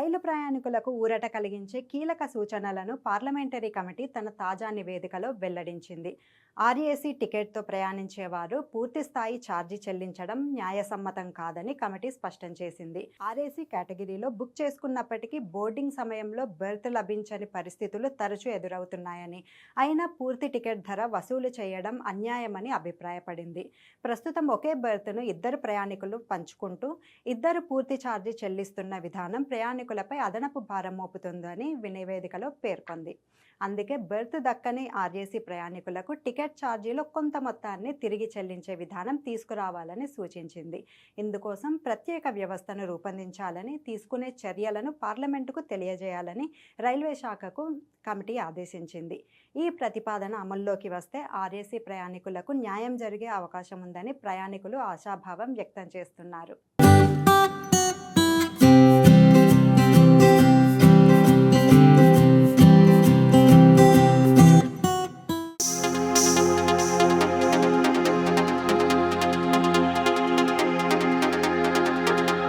రైలు ప్రయాణికులకు ఊరట కలిగించే కీలక సూచనలను పార్లమెంటరీ కమిటీ తన తాజా నివేదికలో వెల్లడించింది. ఆర్ఏసీ టికెట్తో ప్రయాణించేవారు పూర్తిస్థాయి ఛార్జీ చెల్లించడం న్యాయసమ్మతం కాదని కమిటీ స్పష్టం చేసింది. ఆర్ఏసీ కేటగిరీలో బుక్ చేసుకున్నప్పటికీ బోర్డింగ్ సమయంలో బెర్త్ లభించని పరిస్థితులు తరచూ ఎదురవుతున్నాయని, అయినా పూర్తి టికెట్ ధర వసూలు చేయడం అన్యాయమని అభిప్రాయపడింది. ప్రస్తుతం ఒకే బెర్త్ను ఇద్దరు ప్రయాణికులు పంచుకుంటూ ఇద్దరు పూర్తి ఛార్జీ చెల్లిస్తున్న విధానం ప్రయాణికులపై అదనపు భారం మోపుతుందని నివేదికలో పేర్కొంది. అందుకే బెర్త్ దక్కని ఆర్ఏసీ ప్రయాణికులకు టికెట్ ఛార్జీలో కొంత మొత్తాన్ని తిరిగి చెల్లించే విధానం తీసుకురావాలని సూచించింది. ఇందుకోసం ప్రత్యేక వ్యవస్థను రూపొందించాలని, తీసుకునే చర్యలను పార్లమెంటుకు తెలియజేయాలని రైల్వే శాఖకు కమిటీ ఆదేశించింది. ఈ ప్రతిపాదన అమల్లోకి వస్తే ఆర్ఏసీ ప్రయాణికులకు న్యాయం జరిగే అవకాశం ఉందని ప్రయాణికులు ఆశాభావం వ్యక్తం చేస్తున్నారు.